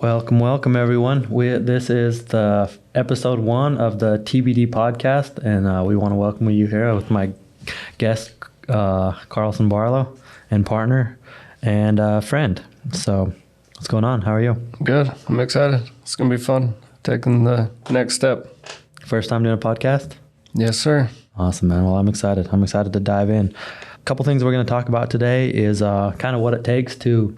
Welcome everyone. This is the episode 1 of the TBD podcast, and we want to welcome you here with my guest, Carlson Barlow, and partner and friend. So, what's going on? How are you? Good. I'm excited. It's going to be fun taking the next step. First time doing a podcast? Yes, sir. Awesome, man. Well, I'm excited. I'm excited to dive in. A couple things we're going to talk about today is kind of what it takes to,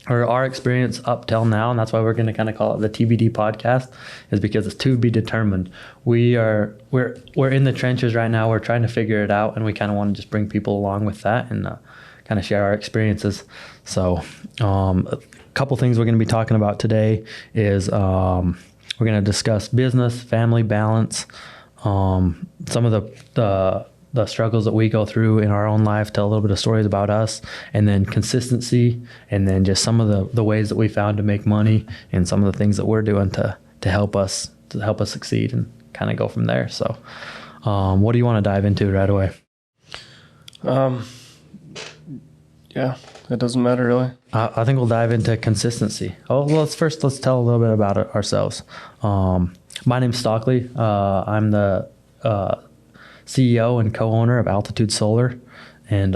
or our experience up till now, and that's why we're going to kind of call it the TBD podcast, is because it's to be determined. We're in the trenches right now. We're trying to figure it out, and we kind of want to just bring people along with that and kind of share our experiences. So a couple things we're going to be talking about today is we're going to discuss business, family balance, some of the struggles that we go through in our own life, tell a little bit of stories about us, and then consistency, and then just some of the ways that we found to make money and some of the things that we're doing to help us succeed and kind of go from there. So what do you want to dive into right away? Yeah, it doesn't matter really. I think we'll dive into consistency. Well, let's tell a little bit about ourselves. My name's Stockley. I'm the CEO and co-owner of Altitude Solar, and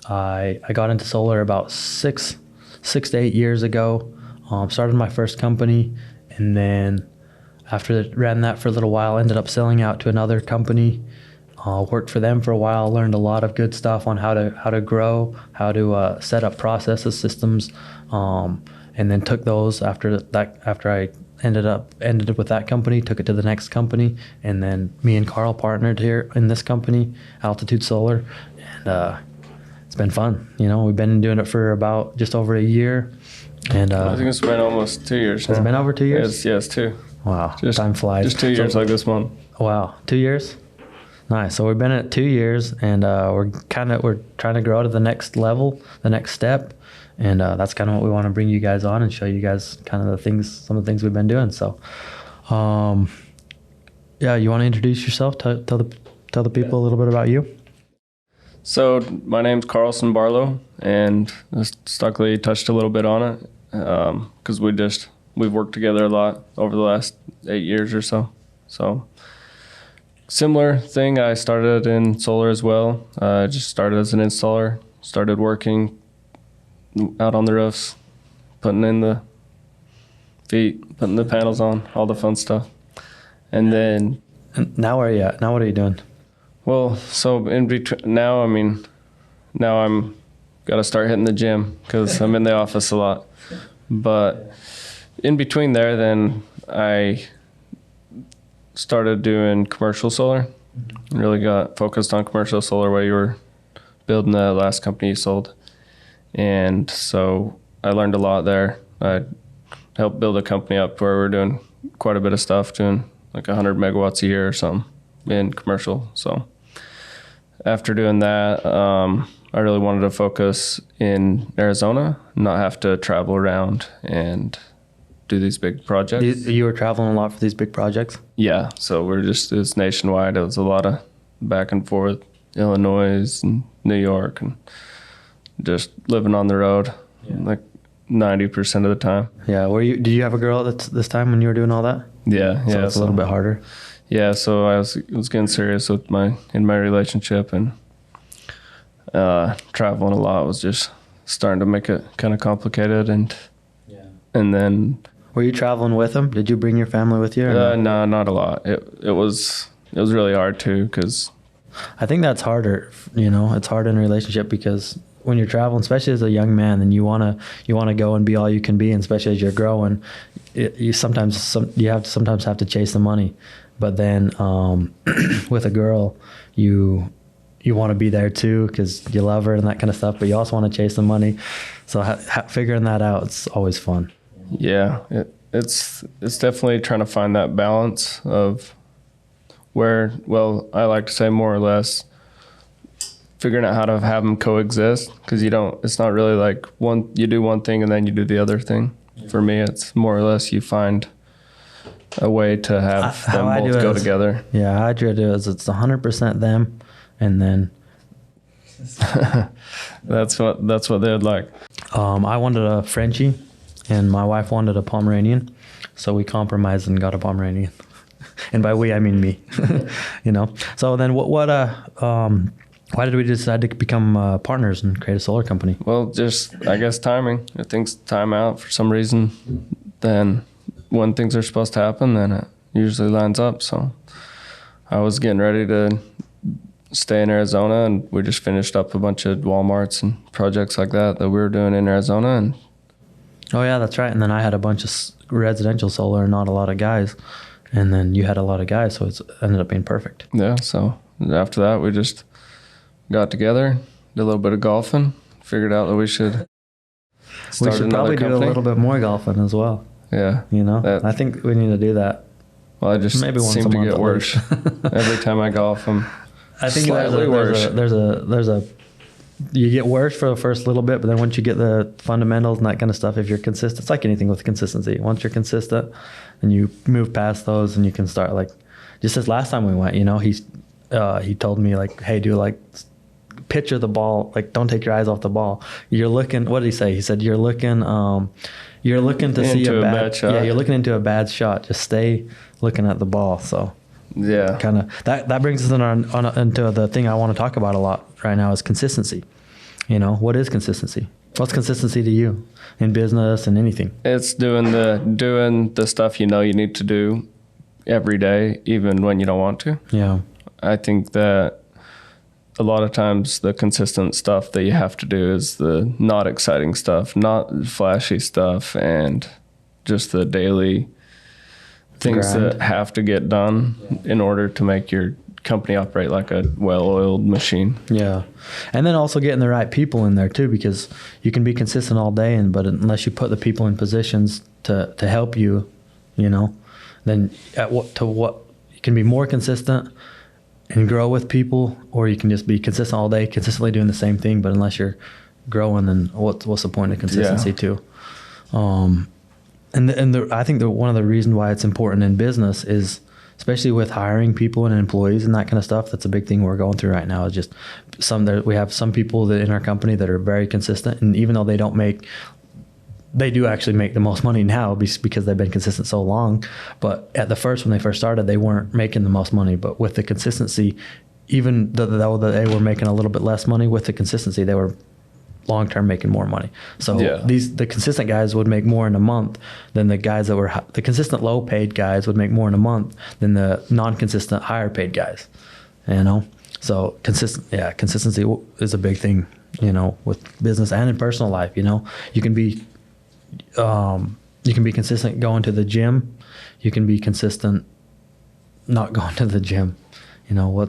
I got into solar about six to 8 years ago. Started my first company, and then after ran that for a little while, ended up selling out to another company. Worked for them for a while, learned a lot of good stuff on how to grow, how to set up processes, systems, and then took those after I ended up with that company, took it to the next company, and then me and Carl partnered here in this company, Altitude Solar, and it's been fun. You know, we've been doing it for about just over a year, and I think it's been almost 2 years. Has it been over 2 years? Yes, 2. Wow, time flies. Just 2 years, like this month. Wow, 2 years. Nice. So we've been at 2 years, and we're trying to grow to the next level, the next step. And that's kind of what we want to bring you guys on and show you guys kind of some of the things we've been doing. So, yeah, you want to introduce yourself? Tell the people a little bit about you. So my name's Carlson Barlow, and Stockley touched a little bit on it because we've worked together a lot over the last 8 years or so. So similar thing. I started in solar as well. I just started as an installer. Started working out on the roofs, putting in the feet, putting the panels on, all the fun stuff. And then... And now where are you at? Now what are you doing? Well, so in between, now I'm got to start hitting the gym because I'm in the office a lot. But in between there, then I started doing commercial solar. Really got focused on commercial solar while you were building the last company you sold. And so I learned a lot there. I helped build a company up where we're doing quite a bit of stuff, doing like 100 megawatts a year or something in commercial. So after doing that, I really wanted to focus in Arizona, not have to travel around and do these big projects. You were traveling a lot for these big projects? Yeah. So it's nationwide. It was a lot of back and forth, Illinois and New York, and just living on the road, like 90% of the time. Yeah. Did you have a girl at this time when you were doing all that? Yeah. So it's a little bit harder. Yeah. So I was getting serious with my relationship, and traveling a lot was just starting to make it kind of complicated. And then. Were you traveling with them? Did you bring your family with you? No, not a lot. It was really hard too, because I think that's harder. You know, it's hard in a relationship because when you're traveling, especially as a young man, then you want to go and be all you can be, and especially as you're growing, you sometimes have to chase the money. But then with a girl, you want to be there too because you love her and that kind of stuff, but you also want to chase the money. So figuring that out, it's always fun. Yeah, it's definitely trying to find that balance of where, well, I like to say more or less figuring out how to have them coexist, because it's not really like you do one thing and then you do the other thing. For me, it's more or less you find a way to have them both go together. Yeah, how I try to do it is it's 100% them, and then that's what they'd like. I wanted a Frenchie, and my wife wanted a Pomeranian, so we compromised and got a Pomeranian. And by we, I mean me. You know. So then, why did we decide to become partners and create a solar company? Well, just, I guess, timing. If things time out for some reason, then when things are supposed to happen, then it usually lines up. So I was getting ready to stay in Arizona, and we just finished up a bunch of Walmarts and projects like that we were doing in Arizona. And oh yeah, that's right. And then I had a bunch of residential solar and not a lot of guys, and then you had a lot of guys, so it ended up being perfect. Yeah. So after that, we just got together, did a little bit of golfing, figured out that we should probably do a little bit more golfing as well. Yeah. You know, I think we need to do that. Well, I just maybe once seem a to month get worse. Every time I golf, I think slightly worse. You get worse for the first little bit, but then once you get the fundamentals and that kind of stuff, if you're consistent, it's like anything with consistency. Once you're consistent and you move past those, and you can start, like, just as last time we went, you know, he told me, like, hey, do like picture the ball, like, don't take your eyes off the ball. You're looking, what did he say? He said, you're looking to see a bad shot. Yeah, you're looking into a bad shot. Just stay looking at the ball. So yeah, kind of that brings us into the thing I want to talk about a lot right now is consistency. You know, what is consistency? What's consistency to you in business and anything? It's doing the stuff you know you need to do every day, even when you don't want to. Yeah. I think that a lot of times the consistent stuff that you have to do is the not exciting stuff, not flashy stuff, and just the daily things grind that have to get done in order to make your company operate like a well-oiled machine. Yeah. And then also getting the right people in there too, because you can be consistent all day, but unless you put the people in positions to help you, you know, then you can be more consistent and grow with people, or you can just be consistent all day, consistently doing the same thing. But unless you're growing, then what's the point of consistency too? I think one of the reasons why it's important in business is, especially with hiring people and employees and that kind of stuff, that's a big thing we're going through right now. Is just we have some people that in our company that are very consistent, and even though they do actually make the most money now because they've been consistent so long. But when they first started, they weren't making the most money. But with the consistency, even though they were making a little bit less money, with the consistency, they were long-term making more money. So the consistent guys would make more in a month than the guys that were the consistent low-paid guys would make more in a month than the non-consistent higher-paid guys. You know, so consistency is a big thing. You know, with business and in personal life. You know, you can be consistent going to the gym. You can be consistent not going to the gym. You know,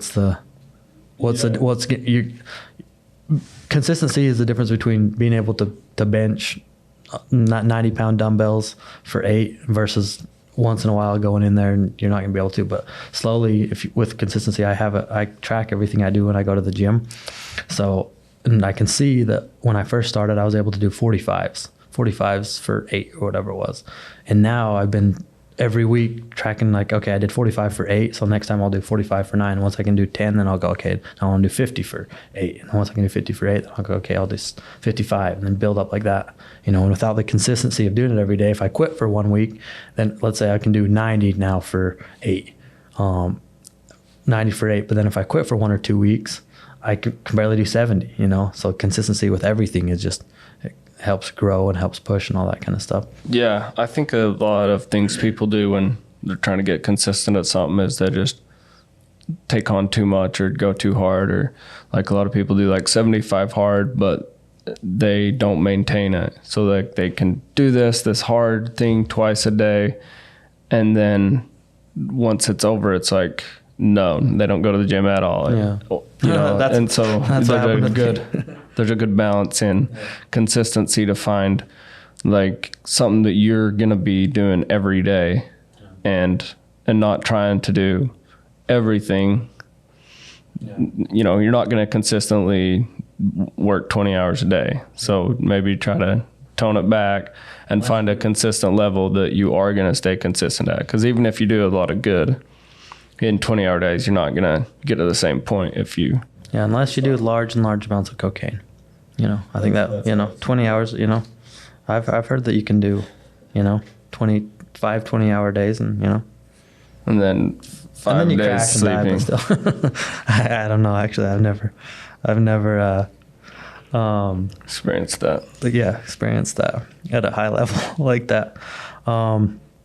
consistency is the difference between being able to bench 90-pound dumbbells for 8 versus once in a while going in there and you're not going to be able to. But slowly, with consistency, I track everything I do when I go to the gym. So, and I can see that when I first started, I was able to do 45s for 8 or whatever it was. And now I've been every week tracking, like, okay, I did 45 for 8, so next time I'll do 45 for 9. And once I can do 10, then I'll go, okay, now I want to do 50 for 8. And once I can do 50 for 8, then I'll go, okay, I'll do 55, and then build up like that. You know, and without the consistency of doing it every day, if I quit for 1 week, then let's say I can do 90 now for 8, 90 for 8. But then if I quit for 1 or 2 weeks, I can barely do 70, you know? So consistency with everything is just, it helps grow and helps push and all that kind of stuff. Yeah, I think a lot of things people do when they're trying to get consistent at something is they just take on too much or go too hard, or like a lot of people do like 75 hard, but they don't maintain it. So like they can do this hard thing twice a day, and then once it's over, it's like, no, they don't go to the gym at all. Yeah. You know, and so there's a good balance in consistency to find like something that you're going to be doing every day, and not trying to do everything. You know, you're not going to consistently work 20 hours a day. So maybe try to tone it back and find a consistent level that you are going to stay consistent at. Because even if you do a lot of good in 20-hour days, you're not going to get to the same point if you... Yeah, unless you do large amounts of cocaine. You know, I think that, you know, 20 hours, you know, I've heard that you can do, 20 hour days, and And then and then 5 you days crash and die, but sleeping. still. I don't know. Actually, I've never Experienced that. but yeah, experienced that at a high level like that.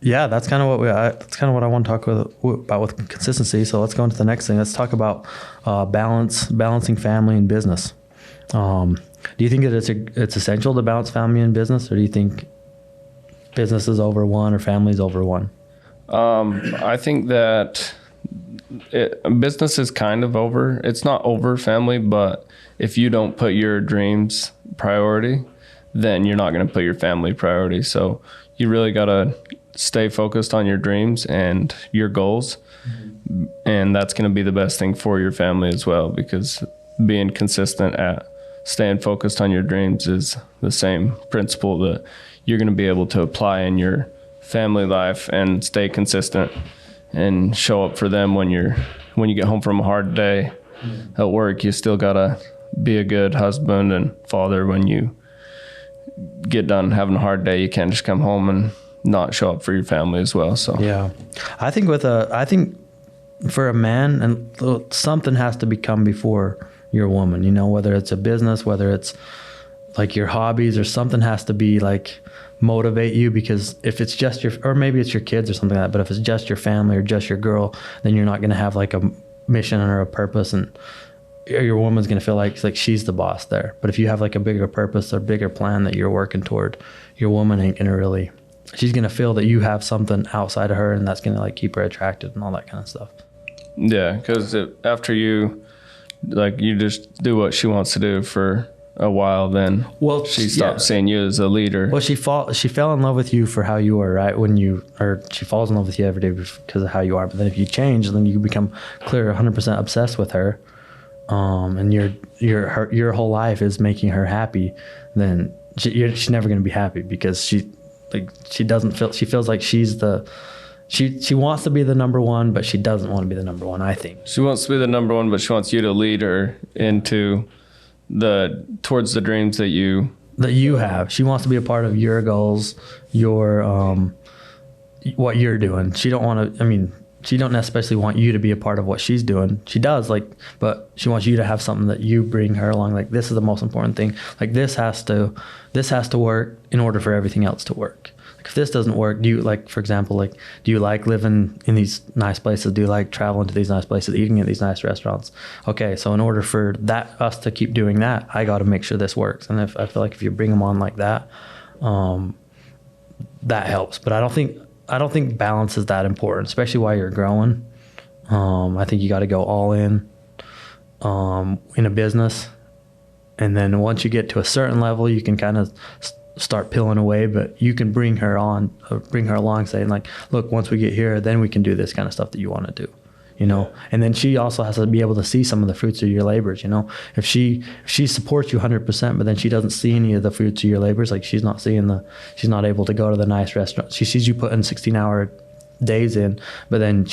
Yeah, that's kind of what I want to talk about with consistency. So let's go into the next thing. Let's talk about balancing family and business. Do you think that it's essential to balance family and business, or do you think business is over one or family is over one? I think that business is kind of over. It's not over family, but if you don't put your dreams priority, then you're not going to put your family priority. So you really got to stay focused on your dreams and your goals. Mm-hmm. And that's going to be the best thing for your family as well, because being consistent at staying focused on your dreams is the same principle that you're going to be able to apply in your family life, and stay consistent and show up for them when you get home from a hard day at work. You still gotta be a good husband and father. When you get done having a hard day, you can't just come home and not show up for your family as well. So yeah, I think for a man, and something has to become before you're a woman, whether it's a business, whether it's like your hobbies, or something has to be like motivate you, because if it's just or maybe it's your kids or something like that, but if it's just your family or just your girl, then you're not going to have like a mission or a purpose, and your woman's going to feel like she's the boss there. But if you have like a bigger purpose or bigger plan that you're working toward, your woman ain't going to really, she's going to feel that you have something outside of her, and that's going to like keep her attracted and all that kind of stuff. Yeah, because after you just do what she wants to do for a while, then she stops seeing you as a leader. Well, she fell in love with you for how you are, right? She falls in love with you every day because of how you are. But then if you change, then you become clear 100% obsessed with her, and your whole life is making her happy. Then she's never going to be happy, because she feels like she wants to be the number one, but she doesn't want to be the number one. I think she wants to be the number one, but she wants you to lead her towards the dreams that you have. She wants to be a part of your goals, what you're doing. She don't necessarily want you to be a part of what she's doing. She does, but she wants you to have something that you bring her along. Like, this is the most important thing. Like, this has to work in order for everything else to work. Like, if this doesn't work, do you like living in these nice places? Do you like traveling to these nice places, eating at these nice restaurants? Okay, so in order for us to keep doing that, I got to make sure this works. And I feel like if you bring them on like that, that helps. But I don't think balance is that important, especially while you're growing. I think you got to go all in a business, and then once you get to a certain level, you can kind of start peeling away, but you can bring her along, saying like, look, once we get here, then we can do this kind of stuff that you want to do, and then she also has to be able to see some of the fruits of your labors. If she supports you 100%, but then she doesn't see any of the fruits of your labors, like she's not able to go to the nice restaurant. She sees you putting 16-hour days in, but then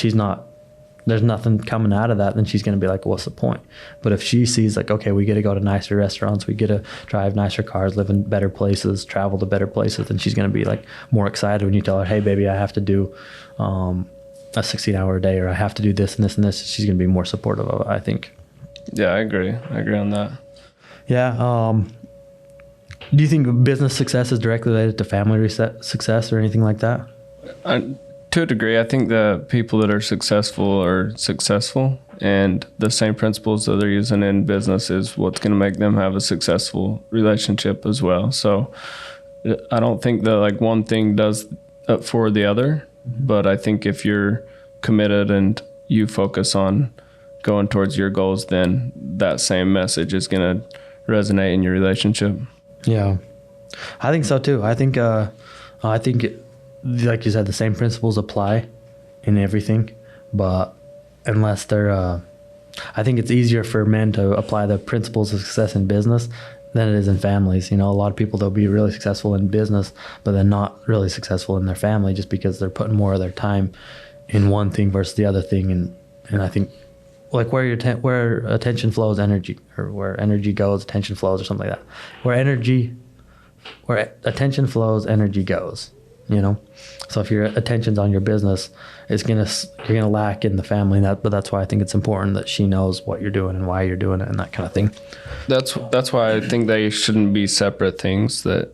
there's nothing coming out of that, then she's going to be like, what's the point? But if she sees like, okay, we get to go to nicer restaurants, we get to drive nicer cars, live in better places, travel to better places, then she's going to be like more excited when you tell her, hey baby, I have to do a 16-hour day, or I have to do this and this and this. She's going to be more supportive of it, I think. Yeah, I agree on that. Yeah. Do you think business success is directly related to family success or anything like that? To a degree, I think the people that are successful, and the same principles that they're using in business is what's going to make them have a successful relationship as well. So I don't think that like one thing does for the other, but I think if you're committed and you focus on going towards your goals, then that same message is going to resonate in your relationship. Yeah, I think so too. I think like you said, the same principles apply in everything, but unless they're, I think it's easier for men to apply the principles of success in business than it is in families. A lot of people, they'll be really successful in business, but they're not really successful in their family, just because they're putting more of their time in one thing versus the other thing. And I think like where attention flows, energy, or where energy goes, attention flows, or something like that. Where energy where attention flows, energy goes, you know? So if your attention's on your business, you're gonna lack in the family. But that's why I think it's important that she knows what you're doing and why you're doing it and that kind of thing. That's why I think they shouldn't be separate things. That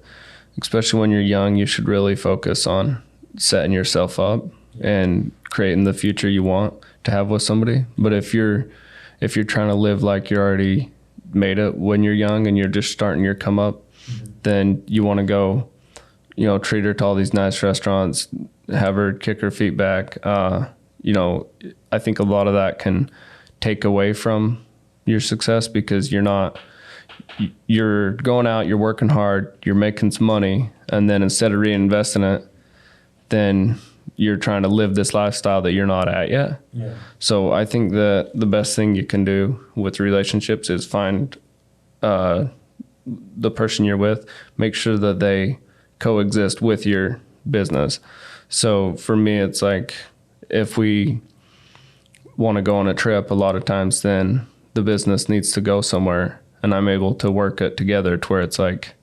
especially when you're young, you should really focus on setting yourself up and creating the future you want to have with somebody. But if you're trying to live like you're already made it when you're young and you're just starting your come up, then you want to go, treat her to all these nice restaurants, have her kick her feet back. I think a lot of that can take away from your success, because you're going out, you're working hard, you're making some money, and then instead of reinvesting it, then you're trying to live this lifestyle that you're not at yet. Yeah. So I think that the best thing you can do with relationships is find the person you're with, make sure that they coexist with your business. So for me, it's like, if we want to go on a trip, a lot of times then the business needs to go somewhere, and I'm able to work it together to where it's like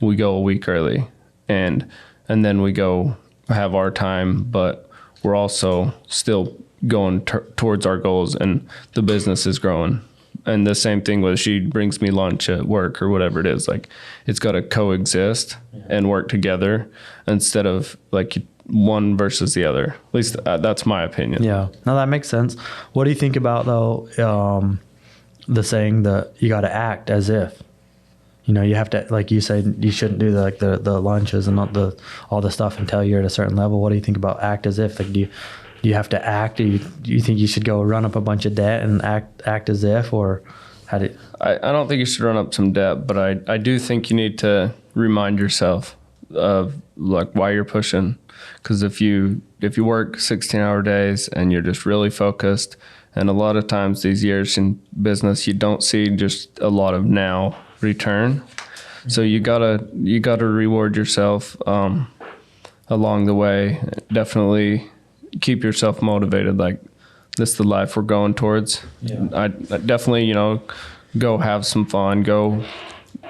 we go a week early and then we go have our time, but we're also still going towards our goals, and the business is growing. And the same thing with, she brings me lunch at work or whatever it is, like it's got to coexist and work together instead of like one versus the other. At least that's my opinion. Yeah, no, that makes sense. What do you think about though, the saying that you got to act as if, you have to, like you said, you shouldn't do the lunches and not all the stuff until you're at a certain level. What do you think about act as if? Like, do you have to act? Do you think you should go run up a bunch of debt and act as if, or how do you? I don't think you should run up some debt, but I do think you need to remind yourself of like why you're pushing. Because if you work 16-hour days and you're just really focused, and a lot of times these years in business, you don't see just a lot of now return. So you gotta reward yourself along the way. Definitely keep yourself motivated. Like, this is the life we're going towards. Yeah. I definitely, go have some fun, go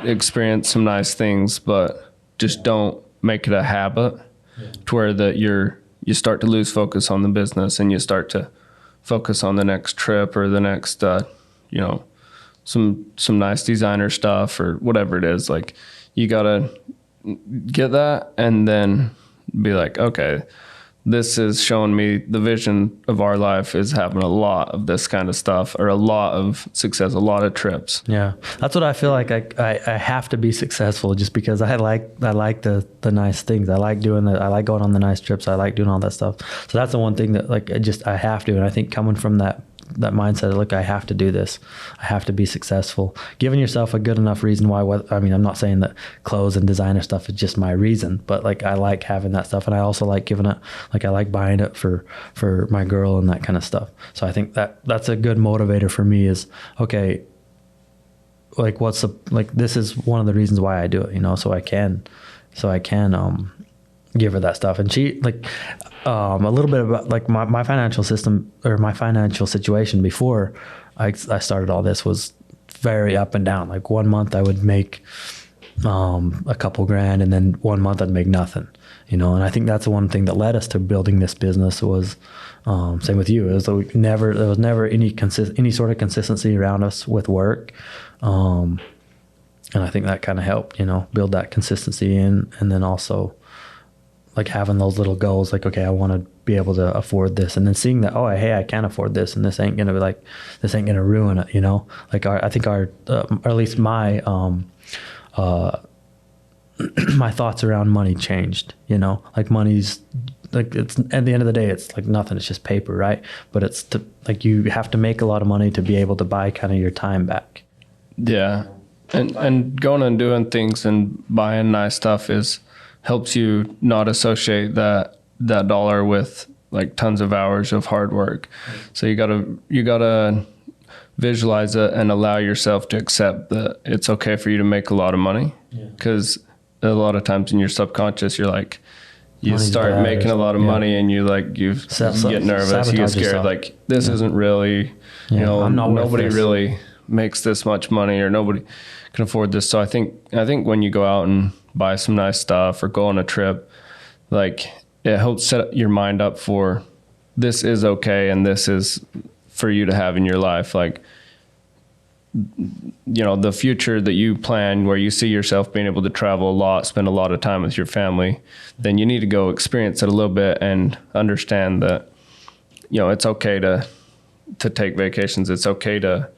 experience some nice things, but just don't make it a habit to where that you start to lose focus on the business and you start to focus on the next trip or the next, some nice designer stuff or whatever it is. Like, you gotta get that and then be like, okay, this is showing me the vision of our life is having a lot of this kind of stuff, or a lot of success, a lot of trips. Yeah, that's what I feel like. I have to be successful just because I like the nice things. I like doing that. I like going on the nice trips. I like doing all that stuff. So that's the one thing that I have to. And I think coming from that mindset, look, I have to do this. I have to be successful. Giving yourself a good enough reason why. I'm not saying that clothes and designer stuff is just my reason, but like, I like having that stuff, and I also like giving it. Like, I like buying it for my girl and that kind of stuff. So I think that's a good motivator for me. Is okay. Like, this is one of the reasons why I do it. So I can give her that stuff. And she a little bit about like my financial system, or my financial situation before I started all this, was very up and down. Like, 1 month I would make a couple grand, and then 1 month I'd make nothing, and I think that's the one thing that led us to building this business. Was same with you. It was like there was never any sort of consistency around us with work. And I think that kind of helped, build that consistency in. And then also like having those little goals, like, okay, I want to be able to afford this, and then seeing that, oh, hey, I can afford this, and this ain't gonna ruin it, Like, I think or at least my my thoughts around money changed. Like, money's like, it's at the end of the day, it's like nothing. It's just paper, right? But it's like, you have to make a lot of money to be able to buy kind of your time back. Yeah, and going and doing things and buying nice stuff helps you not associate that dollar with like tons of hours of hard work. So you gotta visualize it and allow yourself to accept that it's okay for you to make a lot of money. Because a lot of times in your subconscious, you're like, you start making a lot of money and you get nervous, you get scared. Yourself. Like, this isn't really, nobody really makes this much money, or nobody can afford this. So I think when you go out and buy some nice stuff or go on a trip, like it helps set your mind up for this is okay and this is for you to have in your life. Like, you know, the future that you plan where you see yourself being able to travel a lot, spend a lot of time with your family, then you need to go experience it a little bit and understand that, you know, it's okay to take vacations. It's okay to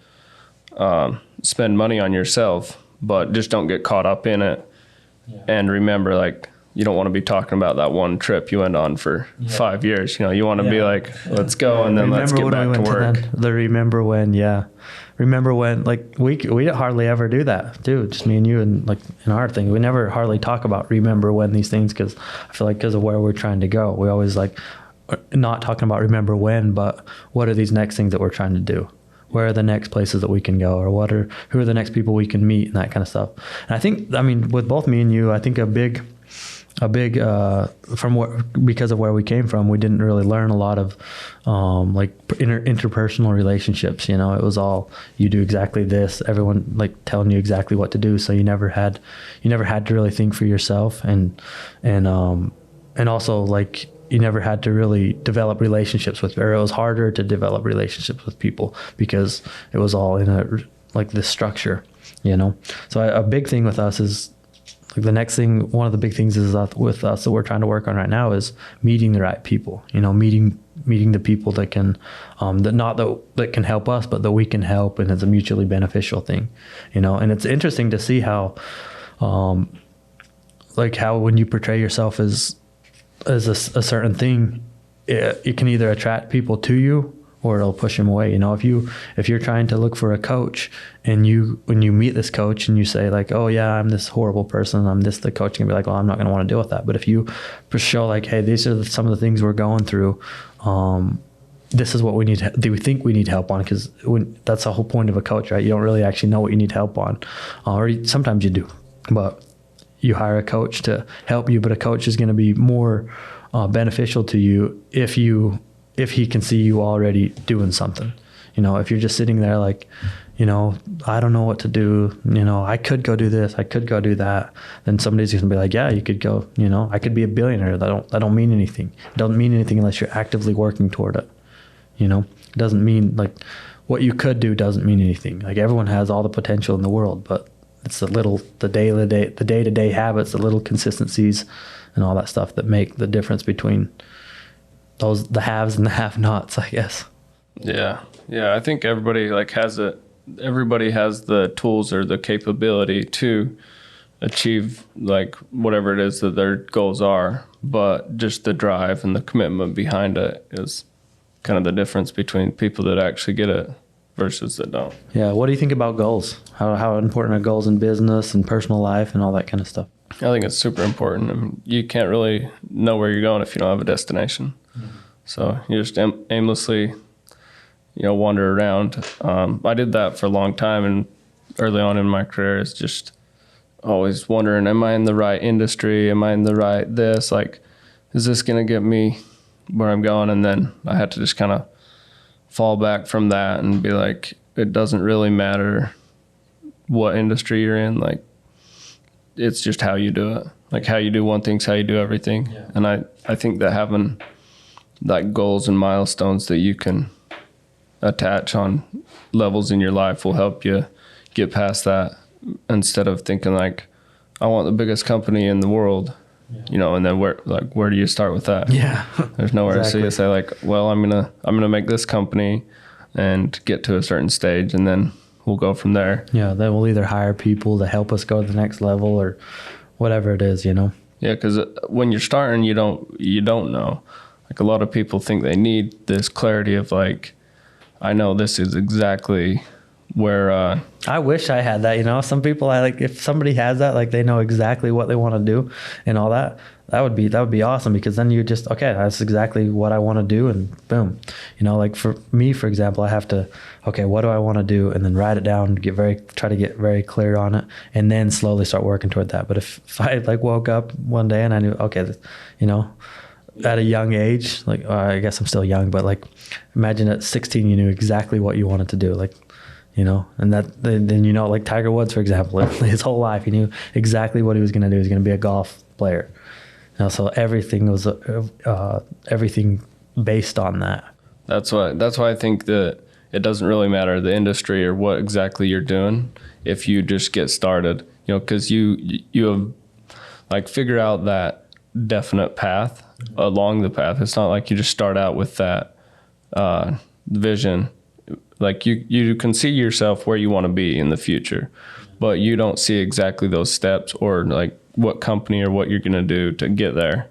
spend money on yourself, but just don't get caught up in it. And remember, like, you don't want to be talking about that one trip you went on for 5 years. You know, you want to be like, let's go, and then let's get back to work. Remember when, like, we hardly ever do that, dude. Just me and you, and like in our thing, we never hardly talk about remember when these things, because I feel like because of where we're trying to go, we always like not talking about remember when, but what are these next things that we're trying to do? Where are the next places that we can go, or who are the next people we can meet, and that kind of stuff. And I think, I mean, with both me and you, I think a big because of where we came from, we didn't really learn a lot of like interpersonal relationships. You know, it was all, you do exactly this, everyone like telling you exactly what to do, so you never had to really think for yourself, and also like you never had to really develop relationships with, or it was harder to develop relationships with people because it was all in a like this structure, you know. So a big thing with us is, like, the next thing, one of the big things is that with us that we're trying to work on right now is meeting the right people. You know, meeting the people that can, that can help us, but that we can help, and it's a mutually beneficial thing. You know, and it's interesting to see how, like how when you portray yourself as a certain thing, it can either attract people to you or it'll push them away. You know, if you're trying to look for a coach, and when you meet this coach and you say like, oh yeah, I'm this horrible person, I'm the coach can be like, well, I'm not going to want to deal with that. But if you show like, hey, these are some of the things we're going through, this is what we need, do we think we need help on? Because that's the whole point of a coach, right? You don't really actually know what you need help on, or sometimes you do, but you hire a coach to help you. But a coach is going to be more beneficial to you if he can see you already doing something. You know, if you're just sitting there like, you know, I don't know what to do, you know, I could go do this, I could go do that, then somebody's going to be like, yeah, you could go, you know, I could be a billionaire. That don't mean anything. It doesn't mean anything unless you're actively working toward it. You know, it doesn't mean, like, what you could do doesn't mean anything. Like, everyone has all the potential in the world, but it's the day-to-day habits, the little consistencies and all that stuff that make the difference between the haves and the have-nots, I guess. Yeah. I think everybody has the tools or the capability to achieve like whatever it is that their goals are, but just the drive and the commitment behind it is kind of the difference between people that actually get it versus that don't. Yeah. What do you think about goals? How important are goals in business and personal life and all that kind of stuff? I think it's super important. I mean, you can't really know where you're going if you don't have a destination. Mm-hmm. So you just aimlessly, you know, wander around. I did that for a long time, and early on in my career is just always wondering, am I in the right industry? Am I in the right this? Like, is this going to get me where I'm going? And then I had to just kind of fall back from that and be like, it doesn't really matter what industry you're in. Like, it's just how you do it. Like, how you do one thing's how you do everything. Yeah. And I think that having like goals and milestones that you can attach on levels in your life will help you get past that, instead of thinking like, I want the biggest company in the world, you know, and then where do you start with that? Yeah. There's nowhere exactly. to say like, well, I'm gonna make this company and get to a certain stage, and then we'll go from there. Yeah, then we'll either hire people to help us go to the next level or whatever it is, you know. Yeah, because when you're starting, you don't know. Like, a lot of people think they need this clarity of like, I know this is exactly where. I wish I had that, you know. Some people, if somebody has that, like they know exactly what they want to do and all that. That would be awesome, because then you just, okay, that's exactly what I want to do, and boom, you know. Like for me, for example, I have to, okay, what do I want to do, and then write it down, try to get very clear on it, and then slowly start working toward that. But if I like woke up one day and I knew, okay, you know, at a young age, like I guess I'm still young, but like imagine at 16 you knew exactly what you wanted to do. Like, and then like Tiger Woods, for example, his whole life he knew exactly what he was going to do. He was going to be a golf player. So everything was everything based on that. That's why I think that it doesn't really matter the industry or what exactly you're doing if you just get started, because you have like figure out that definite path along the path. It's not like you just start out with that vision. Like you can see yourself where you want to be in the future, but you don't see exactly those steps or like what company or what you're going to do to get there.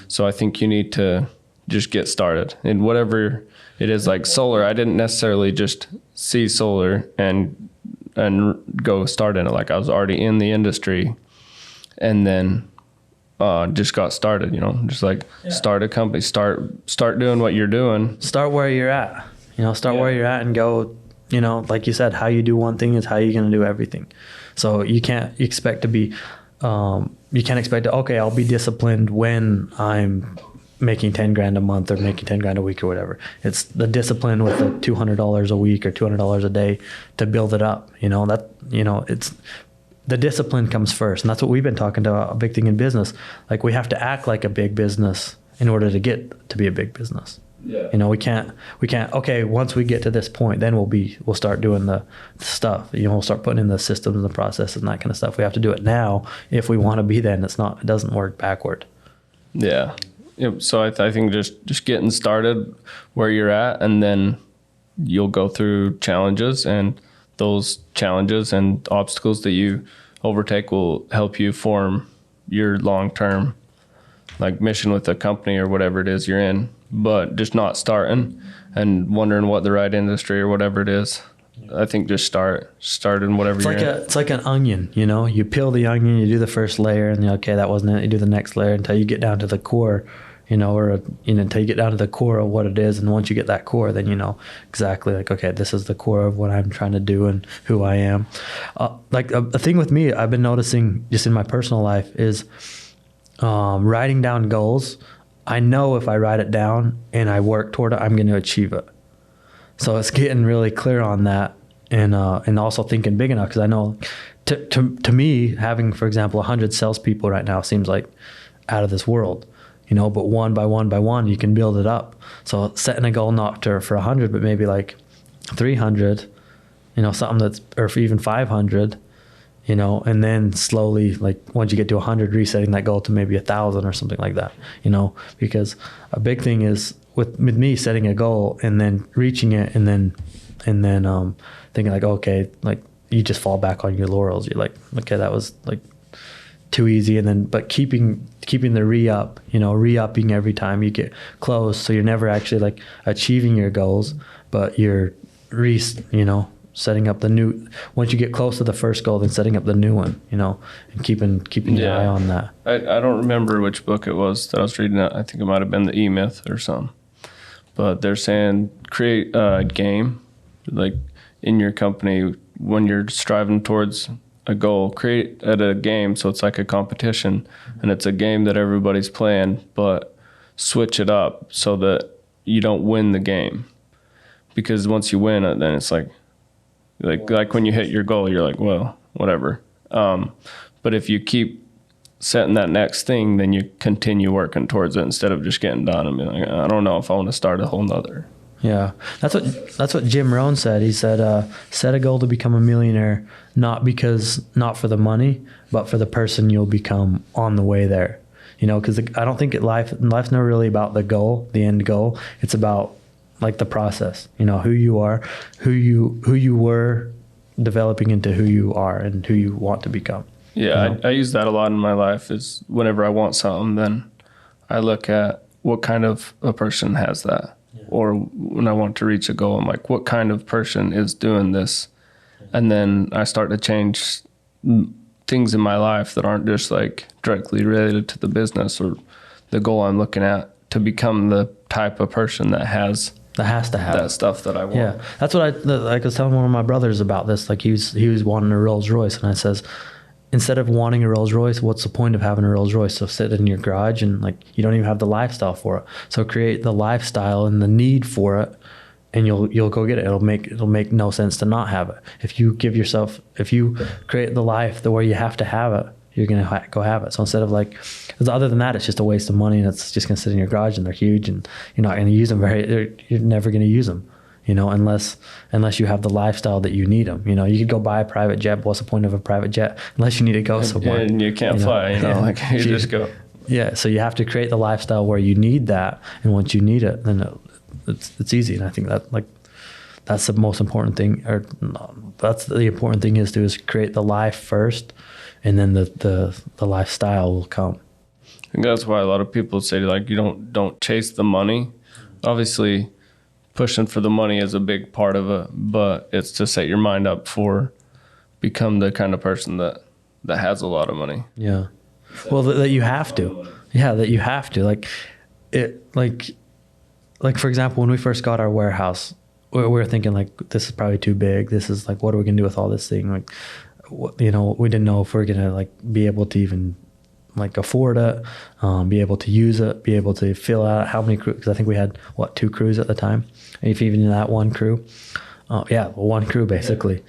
So I think you need to just get started in whatever it is. Like solar, I didn't necessarily just see solar and go start in it. Like I was already in the industry and then just got started, just like start a company, start doing what you're doing. Start where you're at, where you're at and go, like you said, how you do one thing is how you're going to do everything. So you can't expect to be, okay, I'll be disciplined when I'm making 10 grand a month or making 10 grand a week or whatever. It's the discipline with the $200 a week or $200 a day to build it up. It's the discipline comes first. And that's what we've been talking about, a big thing in business. Like we have to act like a big business in order to get to be a big business. Yeah. We can't, okay, once we get to this point, then we'll start doing the stuff, we'll start putting in the systems and the processes and that kind of stuff. We have to do it now. If we want to be then, it doesn't work backward. Yeah. Yep. So I think just getting started where you're at, and then you'll go through challenges, and those challenges and obstacles that you overtake will help you form your long-term like mission with the company or whatever it is you're in. But just not starting and wondering what the right industry or whatever it is. I think just start in whatever you're in. It's like an onion, you peel the onion, you do the first layer, and okay, that wasn't it. You do the next layer until you get down to the core, until you get down to the core of what it is. And once you get that core, then you know exactly like, okay, this is the core of what I'm trying to do and who I am. Like a thing with me, I've been noticing just in my personal life is writing down goals. I know if I write it down and I work toward it, I'm going to achieve it. So it's getting really clear on that, and also thinking big enough, because I know to me, having, for example, 100 salespeople right now seems like out of this world, but one by one, you can build it up. So setting a goal not for 100, but maybe like 300, something that's, or for even 500, and then slowly, like once you get to 100, resetting that goal to maybe 1,000 or something like that, because a big thing is with me setting a goal and then reaching it and then thinking like, okay, like you just fall back on your laurels. You're like, okay, that was like too easy. And then, but keeping the re-upping every time you get close. So you're never actually like achieving your goals, but you're setting up the new, once you get close to the first goal, then setting up the new one, and keeping your eye on that. I don't remember which book it was that I was reading. I think it might have been the E-Myth or something. But they're saying create a game, like in your company, when you're striving towards a goal, create a game so it's like a competition, and it's a game that everybody's playing, but switch it up so that you don't win the game. Because once you win it, then it's like when you hit your goal, you're like, well, whatever. But if you keep setting that next thing, then you continue working towards it instead of just getting done and being like, I don't know if I want to start a whole nother. Yeah, that's what Jim Rohn said. He said, set a goal to become a millionaire, not for the money, but for the person you'll become on the way there. Because I don't think life's never really about the goal, the end goal. It's about like the process, who you are, who you were, developing into who you are and who you want to become. Yeah, I use that a lot in my life. Is whenever I want something, then I look at what kind of a person has that. Yeah. Or when I want to reach a goal, I'm like, what kind of person is doing this? Yeah. And then I start to change things in my life that aren't just like directly related to the business or the goal I'm looking at, to become the type of person that has to have that stuff that I want. Yeah, that's what I was telling one of my brothers about this. Like he was wanting a Rolls Royce, and I says, instead of wanting a Rolls Royce, what's the point of having a Rolls Royce? So sit in your garage and like you don't even have the lifestyle for it. So create the lifestyle and the need for it, and you'll go get it. It'll make no sense to not have it. If you create the life the way you have to have it, you're gonna go have it. So instead of like, 'cause other than that, it's just a waste of money, and it's just gonna sit in your garage, and they're huge, and you're not gonna use them you're never gonna use them, unless you have the lifestyle that you need them. You could go buy a private jet, but what's the point of a private jet unless you need to go somewhere? And you can't fly, like you just go. Yeah, so you have to create the lifestyle where you need that, and once you need it, then it's easy. And I think that that's the most important thing, or that's the important thing is create the life first, and then the lifestyle will come. I think that's why a lot of people say like you don't chase the money. Obviously, pushing for the money is a big part of it, but it's to set your mind up for become the kind of person that has a lot of money. Yeah. Well, that you have to. Yeah, that you have to. Like for example, when we first got our warehouse, we were thinking like, this is probably too big. This is like, what are we gonna do with all this thing? Like, we didn't know if we're gonna like be able to even like afford it, be able to use it, be able to fill out how many crews. Because I think we had 2 crews at the time, if even that one crew. One crew basically.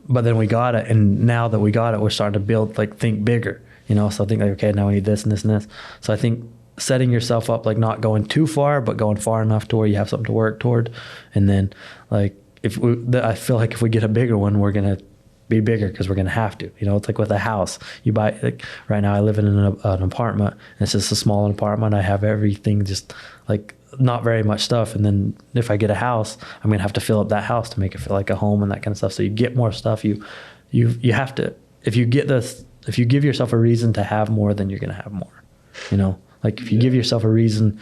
But then we got it, and now that we got it, we're starting to think bigger. So think like, okay, now we need this and this and this. So I think setting yourself up, like not going too far, but going far enough to where you have something to work toward. And then like I feel like if we get a bigger one, we're going to be bigger because we're going to have to. It's like with a house. You buy, like right now I live in an apartment, and it's just a small apartment. I have everything just like not very much stuff. And then if I get a house, I'm going to have to fill up that house to make it feel like a home and that kind of stuff. So you get more stuff. You have to, if you give yourself a reason to have more, then you're going to have more, like if you give yourself a reason,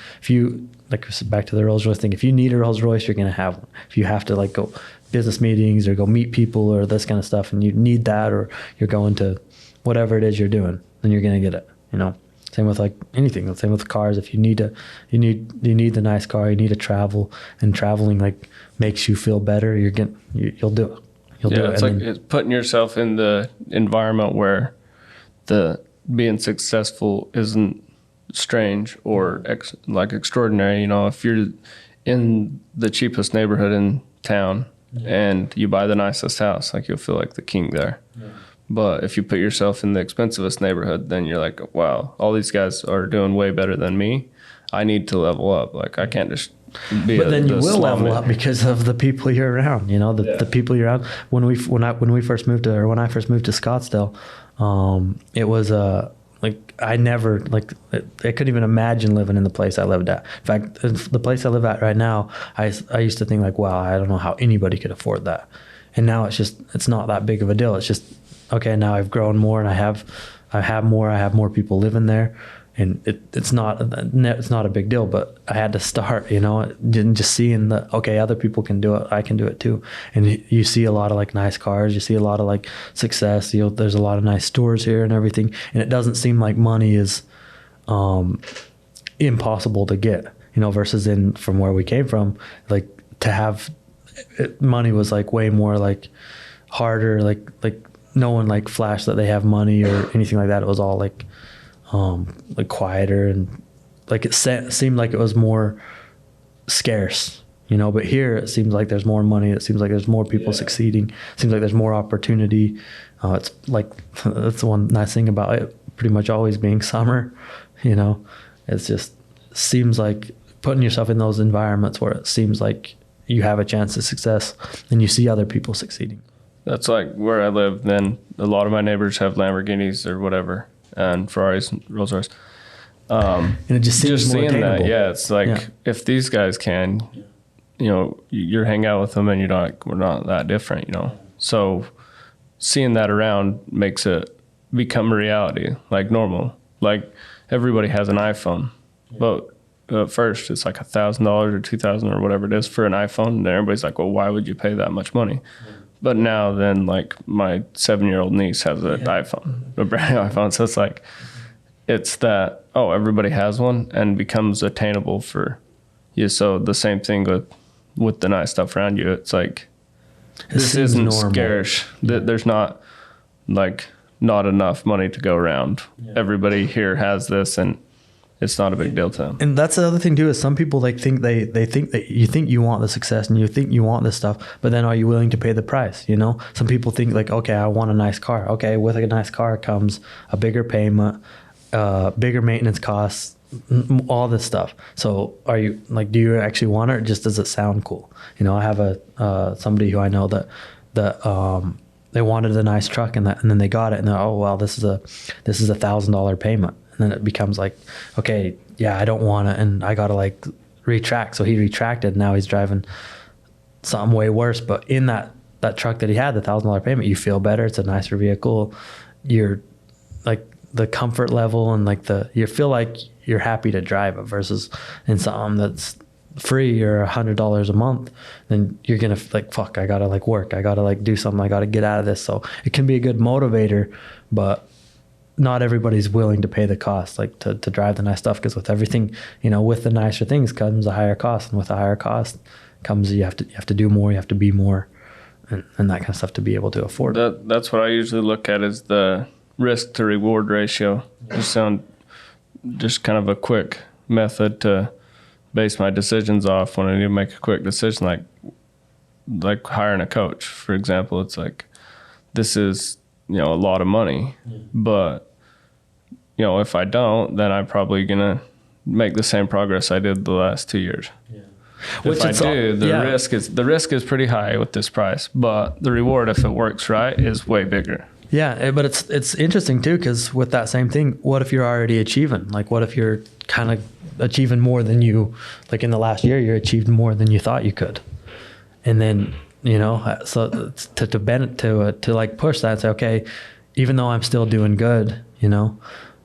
like back to the Rolls Royce thing, if you need a Rolls Royce, you're going to have one. If you have to like go business meetings or go meet people or this kind of stuff, and you need that, or you're going to whatever it is you're doing, then you're going to get it, Same with like anything. Same with cars. If you need the nice car, you need to travel, and traveling like makes you feel better, you'll do it. You'll do it. It's like it's putting yourself in the environment where the being successful isn't strange or extraordinary. If you're in the cheapest neighborhood in town and you buy the nicest house, like you'll feel like the king there. Yeah. But if you put yourself in the expensivest neighborhood, then you're like, wow, all these guys are doing way better than me. I need to level up. Like I can't just be. But then you will level up because of the people you're around. The people you're around. When I first moved to Scottsdale, it was like I never I couldn't even imagine living in the place I lived at. In fact, the place I live at right now, I used to think like, wow, I don't know how anybody could afford that. And now it's not that big of a deal. It's just, okay, now I've grown more, and I have more people living there, and it's not a big deal. But I had to start, just seeing that, okay, other people can do it, I can do it too. And you see a lot of like nice cars, you see a lot of like success. There's a lot of nice stores here and everything, and it doesn't seem like money is impossible to get, versus from where we came from, like to have money was like way more like harder, like no one like flashed that they have money or anything like that. It was all like quieter, and like it seemed like it was more scarce, but here it seems like there's more money. It seems like there's more people succeeding. It seems like there's more opportunity. It's like, that's the one nice thing about it pretty much always being summer, it's just seems like putting yourself in those environments where it seems like you have a chance of success and you see other people succeeding. That's like where I live. Then a lot of my neighbors have Lamborghinis or whatever, and Ferraris, and Rolls Royce. And it just seems more attainable. It's like if these guys can, you're hang out with them, and we're not that different, So seeing that around makes it become a reality, like normal. Like everybody has an iPhone, but at first it's like $1,000 or $2,000 or whatever it is for an iPhone, and everybody's like, well, why would you pay that much money? But now then, like my 7-year-old niece has an iPhone, a brand new iPhone. So it's that, everybody has one, and becomes attainable for you. So the same thing with the nice stuff around you. It's like, this isn't normal. Scarce. There's not not enough money to go around. Yeah. Everybody here has this, and it's not a big deal to them. And that's the other thing too, is some people like think they think that you think you want the success and you think you want this stuff, but then are you willing to pay the price? You know, some people think like, okay, I want a nice car. Okay, with a nice car comes a bigger payment, bigger maintenance costs, all this stuff. So are you like, do you actually want it, or just does it sound cool? You know, I have somebody who I know that they wanted a nice truck and then they got it and they're, oh well, this is a $1,000 payment. And then it becomes like, okay, yeah, I don't want it, and I gotta like retract. So he retracted. Now he's driving something way worse. But in that truck that he had, the $1,000 payment, you feel better. It's a nicer vehicle. You're like the comfort level and like you feel like you're happy to drive it, versus in something that's free or $100 a month, then you're gonna like, fuck, I gotta like work, I gotta like do something, I gotta get out of this. So it can be a good motivator, but not everybody's willing to pay the cost, like to drive the nice stuff, because with everything, you know, with the nicer things comes a higher cost, and with a higher cost comes you have to do more, you have to be more, and that kind of stuff to be able to afford it. That's what I usually look at, is the risk to reward ratio. Just kind of a quick method to base my decisions off when I need to make a quick decision, like hiring a coach, for example. It's like, this is, you know, a lot of money, but you know, if I don't, then I'm probably gonna make the same progress I did the last 2 years. Yeah. If I do, the risk is pretty high with this price, but the reward, if it works right, is way bigger. Yeah, but it's interesting too, because with that same thing, what if you're already achieving? Like, what if you're kind of achieving more than you, like in the last year, you achieved more than you thought you could, and then, you know, so to like push that and say, okay, even though I'm still doing good, you know,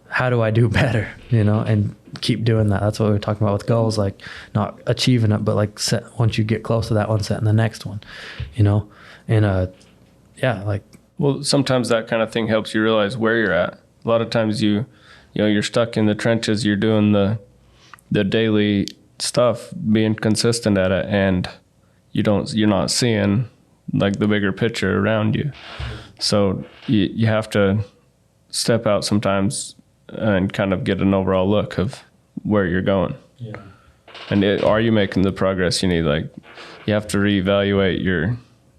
how do I do better, you know, and keep doing that. That's what we were talking about with goals, like not achieving it, but like once you get close to that one, setting the next one, you know, and yeah, like. Well, sometimes that kind of thing helps you realize where you're at. A lot of times you know, you're stuck in the trenches, you're doing the daily stuff, being consistent at it, and you're not seeing like the bigger picture around you. So you have to step out sometimes and kind of get an overall look of where you're going. Yeah. And are you making the progress you need? Like, you have to reevaluate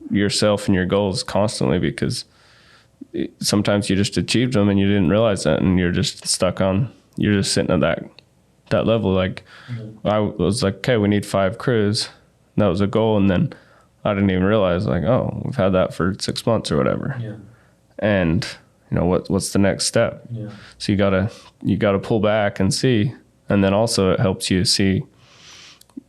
yourself and your goals constantly, because sometimes you just achieved them and you didn't realize that, and you're just you're just sitting at that level. Like, I was like, okay, we need 5 crews. That was a goal, and then I didn't even realize, like, oh, we've had that for 6 months or whatever. Yeah. And you know, what's the next step? Yeah. So you gotta pull back and see, and then also it helps you see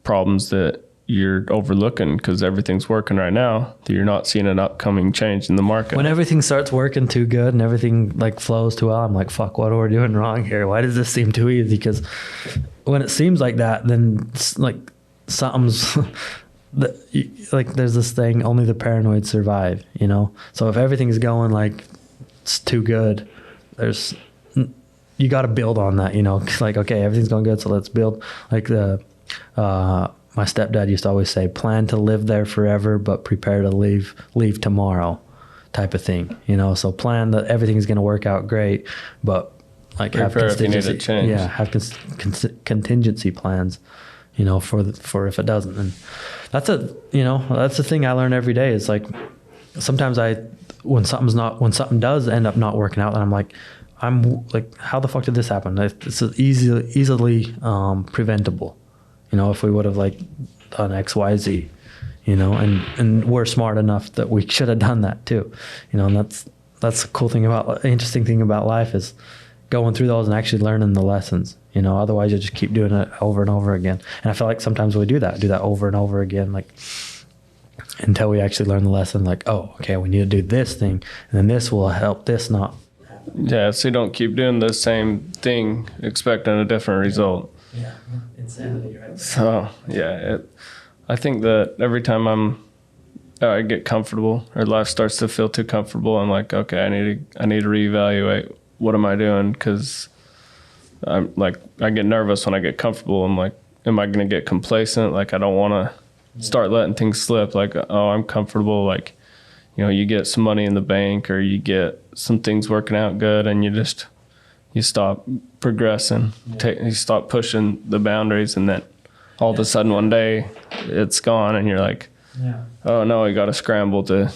problems that you're overlooking, because everything's working right now, that you're not seeing an upcoming change in the market. When everything starts working too good and everything like flows too well, I'm like, fuck, what are we doing wrong here? Why does this seem too easy? Because when it seems like that, then like something's like, there's this thing, only the paranoid survive, you know? So if everything's going like it's too good, you got to build on that, you know? Like, okay, everything's going good, so let's build. Like my stepdad used to always say, plan to live there forever, but prepare to leave tomorrow, type of thing, you know? So plan that everything's going to work out great, but like have contingency, have contingency plans, you know, for if it doesn't. And that's the thing I learn every day, is like, sometimes when something does end up not working out, and I'm like, how the fuck did this happen? It's easily preventable, you know, if we would have like done X, Y, Z, you know, and we're smart enough that we should have done that too, you know. And that's the cool thing interesting thing about life, is going through those and actually learning the lessons, you know. Otherwise you just keep doing it over and over again. And I feel like sometimes we do that over and over again, like, until we actually learn the lesson, like, oh, okay, we need to do this thing, and then this will help this not happen. Yeah, so you don't keep doing the same thing expecting a different result. Yeah, insanity, right? So yeah, I think that every time I get comfortable, or life starts to feel too comfortable, I'm like, okay, I need to reevaluate, what am I doing? Because I'm like, I get nervous when I get comfortable. I'm like, am I going to get complacent? Like, I don't want to start letting things slip. Like, oh, I'm comfortable. Like, you know, you get some money in the bank, or you get some things working out good, and you stop progressing. You stop pushing the boundaries, and then all of a sudden one day it's gone, and you're like, oh no, you got to scramble to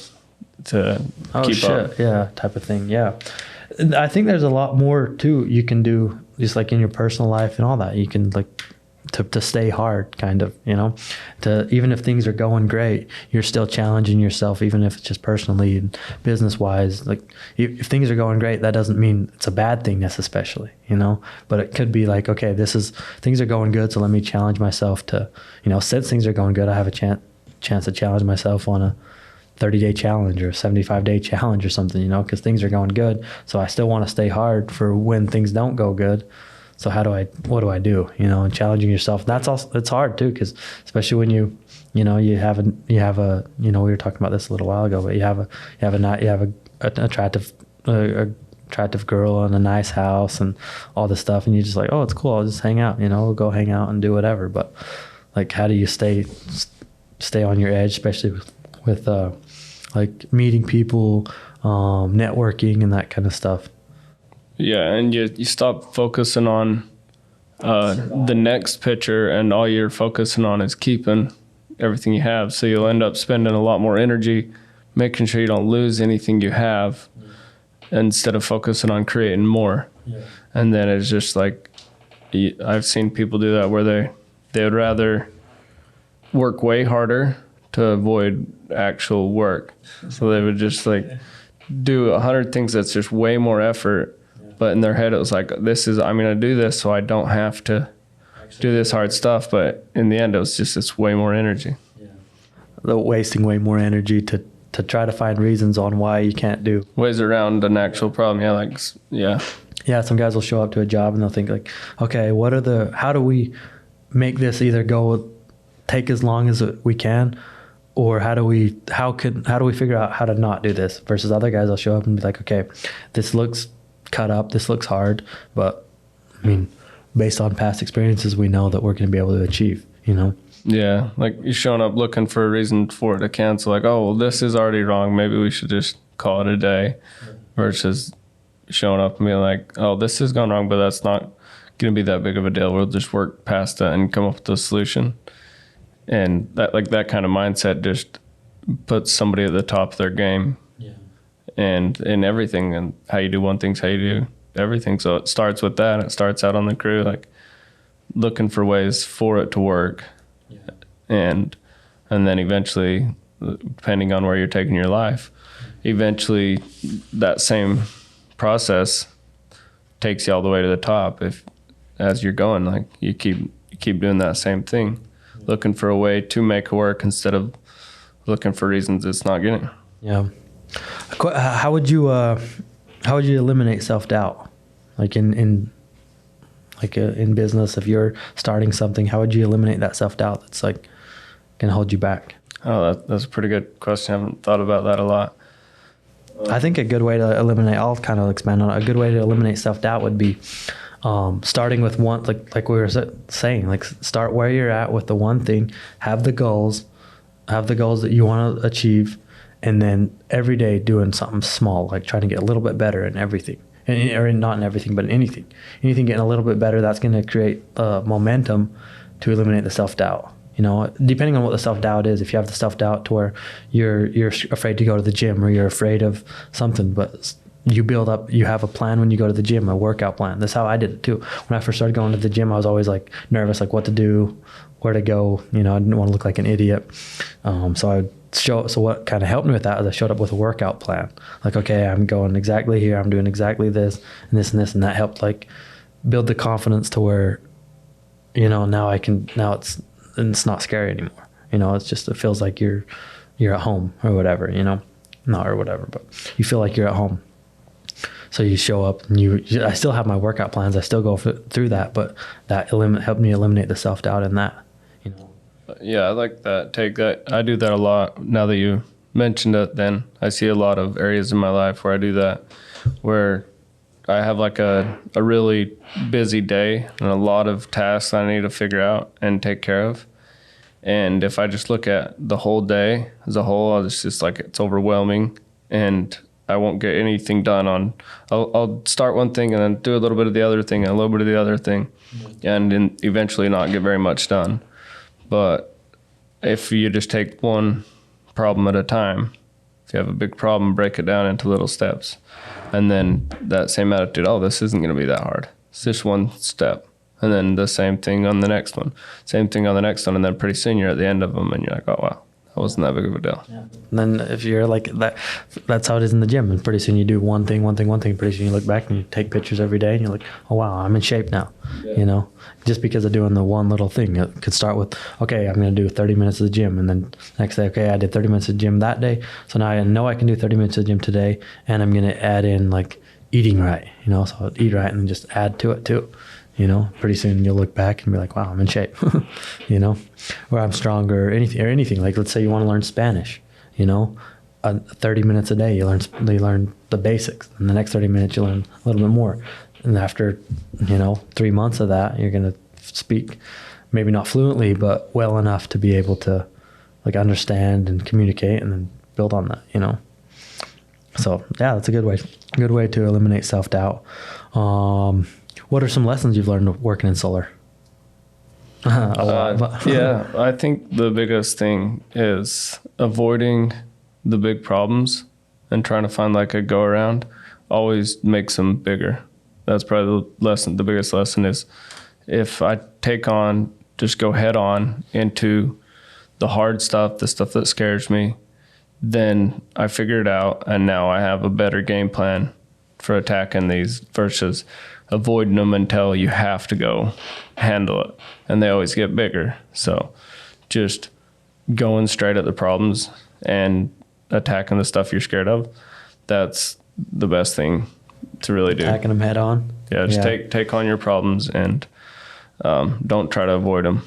keep up. Yeah, type of thing. Yeah. I think there's a lot more too you can do, just like in your personal life and all that. You can like to stay hard, kind of, you know, to even if things are going great, you're still challenging yourself, even if it's just personally and business wise. Like if things are going great, that doesn't mean it's a bad thing necessarily, you know, but it could be like, okay, things are going good, so let me challenge myself to, you know, since things are going good, I have a chance to challenge myself on a 30-day challenge or a 75-day challenge or something, you know, because things are going good. So I still want to stay hard for when things don't go good. So what do I do? You know, and challenging yourself. That's also, it's hard too, because especially when you have a, you know, we were talking about this a little while ago, but you have an attractive girl and a nice house and all this stuff, and you're just like, oh, it's cool, I'll just hang out, you know, we'll go hang out and do whatever. But like, how do you stay on your edge, especially with like meeting people, networking and that kind of stuff? Yeah, and you stop focusing on the next picture, and all you're focusing on is keeping everything you have. So you'll end up spending a lot more energy making sure you don't lose anything you have, instead of focusing on creating more. Yeah. And then it's just like, I've seen people do that where they would rather work way harder to avoid actual work. So they would just like do 100 things that's just way more effort. But in their head, it was like, I'm going to do this so I don't have to do this hard stuff. But in the end, it was just, it's way more energy. Yeah. Wasting way more energy to try to find reasons on why you can't do. Ways around an actual problem. Yeah, some guys will show up to a job and they'll think like, okay, how do we make this either take as long as we can, or how do we figure out how to not do this? Versus other guys will show up and be like, okay, this looks cut up, this looks hard, but I mean, based on past experiences, we know that we're going to be able to achieve, you know? Yeah, like you're showing up looking for a reason for it to cancel, like, oh, well, this is already wrong, maybe we should just call it a day, versus showing up and being like, oh, this has gone wrong, but that's not going to be that big of a deal, we'll just work past that and come up with a solution. And that kind of mindset just puts somebody at the top of their game. And in everything, and how you do one thing's how you do everything. So it starts with that. It starts out on the crew, like looking for ways for it to work. Yeah. And then eventually, depending on where you're taking your life, eventually that same process takes you all the way to the top. As you're going, like you keep doing that same thing, looking for a way to make it work instead of looking for reasons it's not getting. Yeah. How would you eliminate self-doubt? Like in business, if you're starting something, how would you eliminate that self-doubt that's like can hold you back? Oh, that's a pretty good question. I haven't thought about that a lot. I think a good way to eliminate, I'll kind of expand on it. A good way to eliminate self-doubt would be starting with one, like we were saying, like start where you're at with the one thing, have the goals that you want to achieve. And then every day doing something small, like trying to get a little bit better in everything, or not in everything, but in anything getting a little bit better. That's going to create momentum to eliminate the self-doubt. You know, depending on what the self-doubt is. If you have the self-doubt to where you're afraid to go to the gym, or you're afraid of something, but you build up, you have a plan when you go to the gym, a workout plan. That's how I did it too. When I first started going to the gym, I was always like nervous, like what to do, where to go. You know, I didn't want to look like an idiot. So what kind of helped me with that is I showed up with a workout plan. Like, okay, I'm going exactly here. I'm doing exactly this and this and this. And that helped like build the confidence to where, you know, now it's not scary anymore. You know, it feels like you're at home or whatever, you know, not or whatever, but you feel like you're at home. So you show up and I still have my workout plans. I still go through that, but that helped me eliminate the self-doubt in that, you know. Yeah, I like that. Take that. I do that a lot. Now that you mentioned it, then I see a lot of areas in my life where I do that, where I have like a really busy day and a lot of tasks I need to figure out and take care of. And if I just look at the whole day as a whole, it's just like it's overwhelming. And I won't get anything done on. I'll start one thing and then do a little bit of the other thing and a little bit of the other thing, and then eventually not get very much done. But if you just take one problem at a time, if you have a big problem, break it down into little steps, and then that same attitude, oh, this isn't going to be that hard. It's just one step. And then the same thing on the next one, same thing on the next one, and then pretty soon you're at the end of them and you're like, oh, wow, that wasn't that big of a deal. Yeah. And then if you're like that, that's how it is in the gym. And pretty soon you do one thing. Pretty soon you look back and you take pictures every day and you're like, oh, wow, I'm in shape now. Yeah. You know, just because of doing the one little thing. It could start with, okay, I'm going to do 30 minutes of the gym. And then next day, okay, I did 30 minutes of the gym that day. So now I know I can do 30 minutes of the gym today. And I'm going to add in like eating right, you know, so I'll eat right and then just add to it too. You know, pretty soon you'll look back and be like, wow, I'm in shape, you know, or I'm stronger, or anything. Like, let's say you want to learn Spanish, you know, 30 minutes a day, you learn the basics, and the next 30 minutes you learn a little bit more. And after, 3 months of that, you're going to speak, maybe not fluently, but well enough to be able to like understand and communicate and then build on that, you know? So yeah, that's a good way to eliminate self-doubt. What are some lessons you've learned working in solar? A lot. Yeah, I think the biggest thing is avoiding the big problems and trying to find like a go around always makes them bigger. That's probably the biggest lesson is if I just go head on into the hard stuff, the stuff that scares me, then I figure it out and now I have a better game plan for attacking these versus avoiding them until you have to go handle it. And they always get bigger. So just going straight at the problems and attacking the stuff you're scared of, that's the best thing to really do. Attacking them head on. Yeah, just take on your problems and don't try to avoid them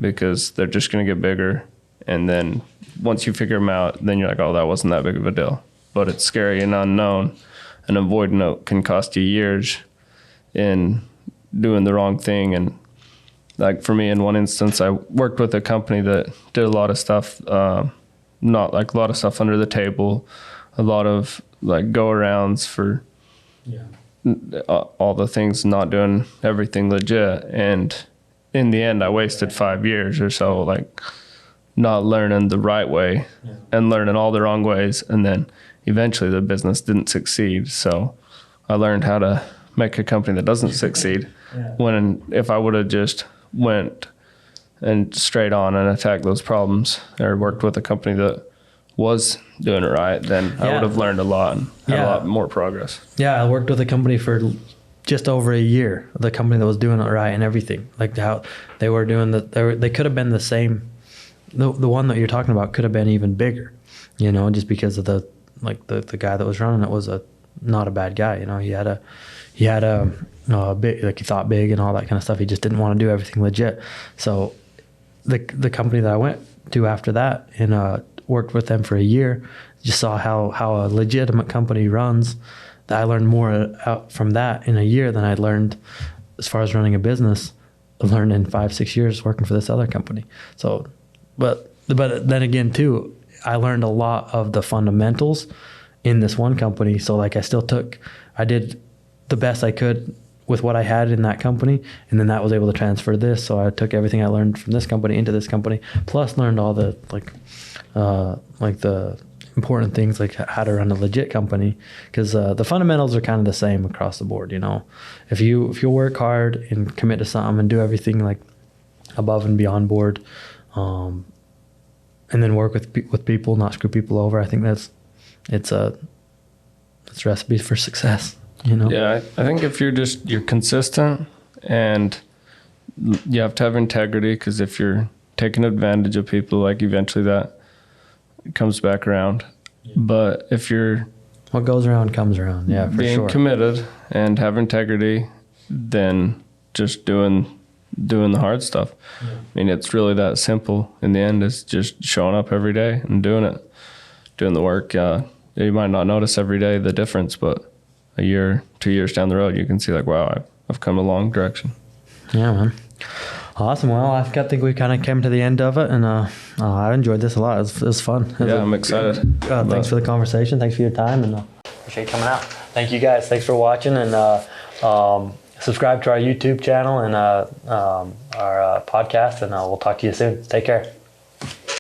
because they're just going to get bigger. And then once you figure them out, then you're like, oh, that wasn't that big of a deal. But it's scary and unknown, and avoiding it can cost you years in doing the wrong thing. And like for me, in one instance, I worked with a company that did a lot of stuff, not like a lot of stuff under the table, a lot of like go arounds for all the things, not doing everything legit. And in the end, I wasted 5 years or so, like not learning the right way and learning all the wrong ways. And then eventually the business didn't succeed. So I learned how to make a company that doesn't succeed. When if I would have just went and straight on and attacked those problems or worked with a company that was doing it right, then I would have learned a lot and had a lot more progress. Yeah, I worked with a company for just over a year, the company that was doing it right and everything. Like how they were doing they could have been the same. The one that you're talking about could have been even bigger, you know, just because of the guy that was running it was not a bad guy. You know, he had a big, like he thought big and all that kind of stuff. He just didn't want to do everything legit. So the company that I went to after that and worked with them for a year, just saw how a legitimate company runs. That I learned more out from that in a year than I'd learned as far as running a business. I learned in 5-6 years working for this other company. So, but then again too, I learned a lot of the fundamentals in this one company. So like I did the best I could with what I had in that company, and then that was able to transfer this. So I took everything I learned from this company into this company, plus learned all the the important things like how to run a legit company, because the fundamentals are kind of the same across the board. You know, if you work hard and commit to something and do everything like above and beyond board, and then work with people, not screw people over, I think it's a recipe for success. You know? Yeah, I think if you're consistent and you have to have integrity, because if you're taking advantage of people, like eventually that comes back around. Yeah. But if you're what goes around comes around, yeah, for being sure. committed and have integrity, then just doing the hard stuff. Yeah. I mean, it's really that simple. In the end, it's just showing up every day and doing the work. You might not notice every day the difference, but a year, 2 years down the road, you can see like, wow, I've come a long direction. Yeah, man. Awesome. Well, I think we kind of came to the end of it, and I enjoyed this a lot. It was fun. I'm excited. Thanks for the conversation. Thanks for your time, and Appreciate you coming out. Thank you guys. Thanks for watching, and subscribe to our YouTube channel and our podcast, and we'll talk to you soon. Take care.